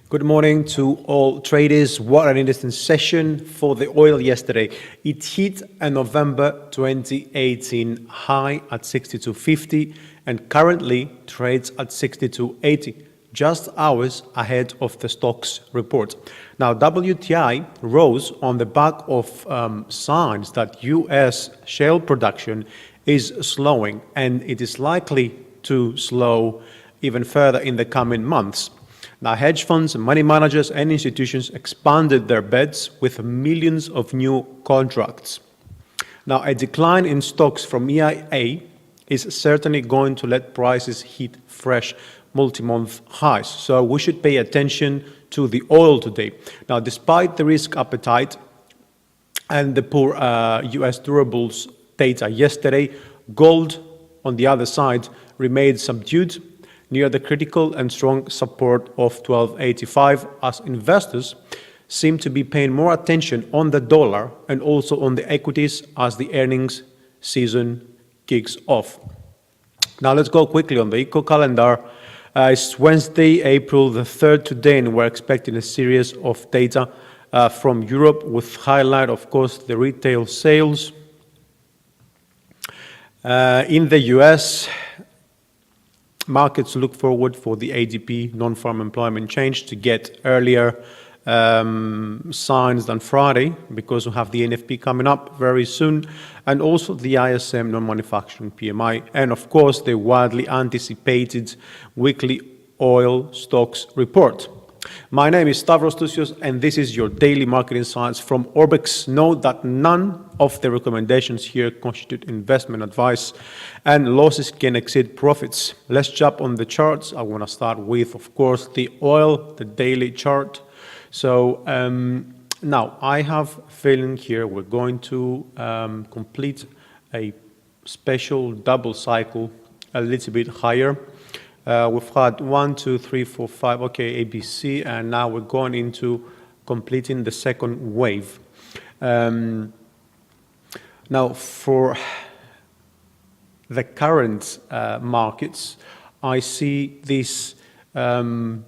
Good morning to all traders. What an interesting session for the oil yesterday. It hit a November 2018 high at 62.50 and currently trades at 62.80, just hours ahead of the stocks report. Now, WTI rose on the back of signs that US shale production is slowing, and it is likely to slow even further in the coming months. Now, hedge funds, money managers and institutions expanded their bets with millions of new contracts. Now, a decline in stocks from EIA is certainly going to let prices hit fresh multi-month highs. So we should pay attention to the oil today. Now, despite the risk appetite and the poor US durables data yesterday, gold on the other side remained subdued near the critical and strong support of 1285, as investors seem to be paying more attention on the dollar and also on the equities as the earnings season kicks off. Now let's go quickly on the eco calendar. It's Wednesday, April the 3rd today, and we're expecting a series of data from Europe, with highlight, of course, the retail sales. In the US, markets look forward for the ADP non-farm employment change to get earlier signs than Friday, because we have the NFP coming up very soon, and also the ISM non-manufacturing PMI, and of course the widely anticipated weekly oil stocks report. My name is Stavros, and this is your daily market insights from Orbex. Note that none of the recommendations here constitute investment advice, and losses can exceed profits. Let's jump on the charts. I want to start with, of course, the oil, the daily chart. So now I have a feeling here we're going to complete a special double cycle a little bit higher. We've had 1, 2, 3, 4, 5, okay, ABC, and now we're going into completing the second wave. Now, for the current markets, I see this current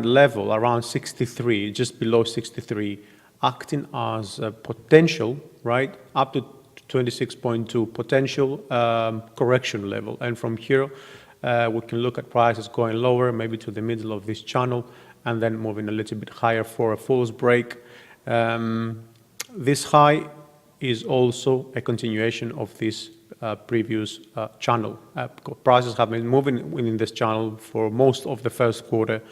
level around 63, just below 63, acting as a potential, right, up to 26.2 potential correction level. And from here, we can look at prices going lower, maybe to the middle of this channel, and then moving a little bit higher for a false break. This high is also a continuation of this previous channel. Prices have been moving within this channel for most of the first quarter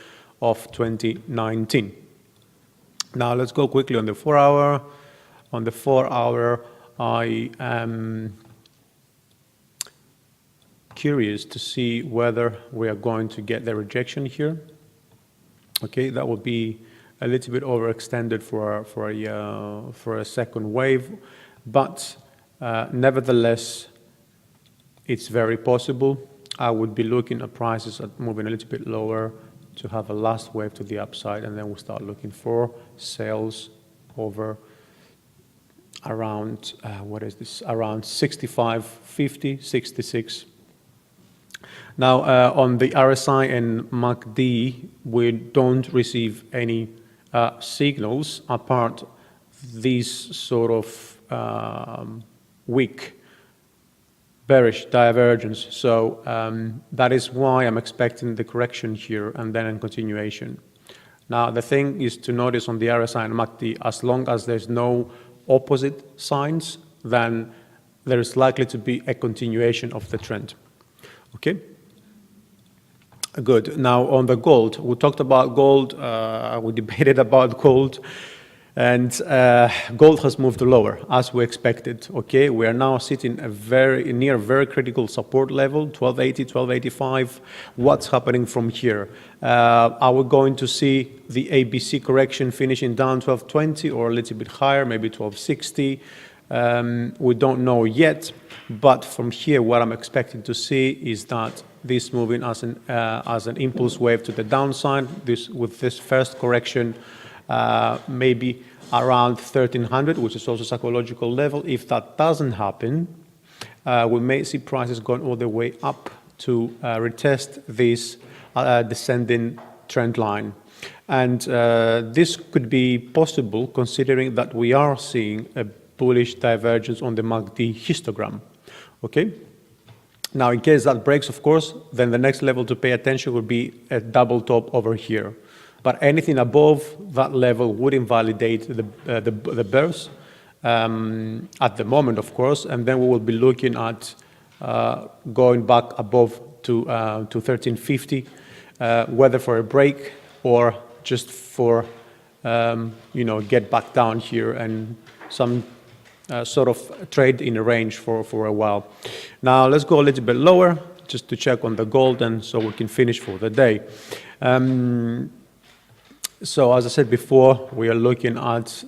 of 2019. Now let's go quickly on the 4-hour. On the 4-hour, I am curious to see whether we are going to get the rejection here. Okay, that would be a little bit overextended for a second wave, but nevertheless, it's very possible. I would be looking at prices at moving a little bit lower to have a last wave to the upside, and then we'll start looking for sales over around what is this? Around 65.50, 66. Now, on the RSI and MACD, we don't receive any signals apart these sort of weak bearish divergence. So that is why I'm expecting the correction here and then in continuation. Now, the thing is to notice on the RSI and MACD, as long as there's no opposite signs, then there is likely to be a continuation of the trend. Okay? Good. Now on the gold, we talked about gold, we debated about gold, and gold has moved lower as we expected. Okay, we are now sitting near a very critical support level, 1280, 1285. What's happening from here? Are we going to see the ABC correction finishing down 1220 or a little bit higher, maybe 1260? We don't know yet, but from here, what I'm expecting to see is that this moving as an impulse wave to the downside. With this first correction, maybe around 1300, which is also psychological level. If that doesn't happen, we may see prices going all the way up to retest this descending trend line. And this could be possible considering that we are seeing a bullish divergence on the MACD histogram. Okay? Now, in case that breaks, of course, then the next level to pay attention would be a double top over here. But anything above that level would invalidate the bears at the moment, of course, and then we will be looking at going back above to 1350, whether for a break or just for get back down here and some sort of trade in a range for a while. Now let's go a little bit lower just to check on the gold, and so we can finish for the day. So as I said before, we are looking at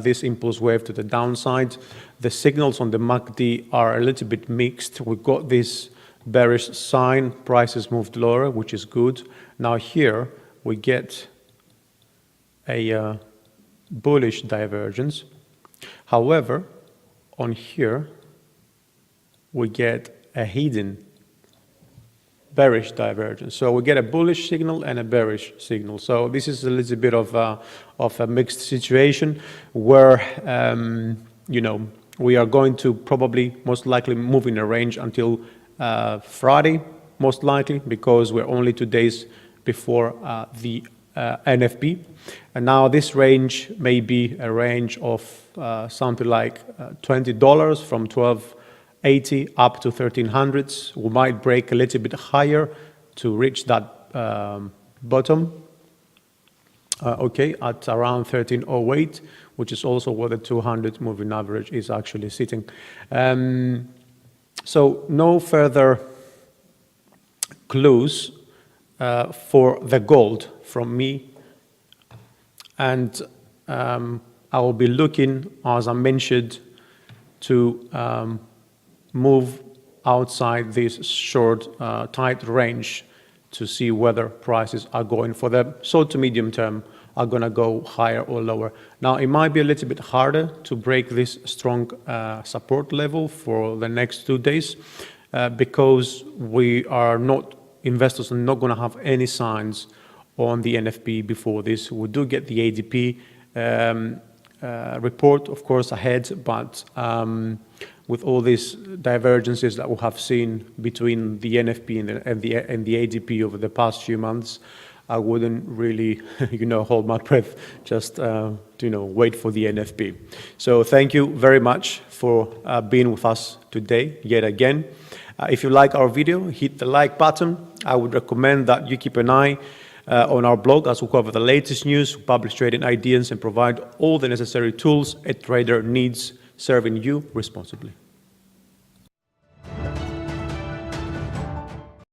this impulse wave to the downside. The signals on the MACD are a little bit mixed. We've got this bearish sign, prices moved lower, which is good. Now here we get a bullish divergence. However, on here we get a hidden bearish divergence. So we get a bullish signal and a bearish signal. So this is a little bit of a mixed situation where, we are going to probably most likely move in a range until Friday, most likely, because we're only 2 days before the NFP. And now this range may be a range of something like $20 from 1280 up to 1300s. We might break a little bit higher to reach that bottom, at around 1308, which is also where the 200 moving average is actually sitting. So no further clues for the gold from me, and I will be looking, as I mentioned, to move outside this short tight range to see whether prices are going for the short to medium term are going to go higher or lower. Now it might be a little bit harder to break this strong support level for the next 2 days because we are not, investors are not going to have any signs on the NFP before this. We do get the ADP report, of course, ahead, but with all these divergences that we have seen between the NFP and the ADP over the past few months, I wouldn't really, hold my breath, just, wait for the NFP. So thank you very much for being with us today, yet again. If you like our video, hit the like button. I would recommend that you keep an eye on our blog as we cover the latest news, publish trading ideas, and provide all the necessary tools a trader needs, serving you responsibly.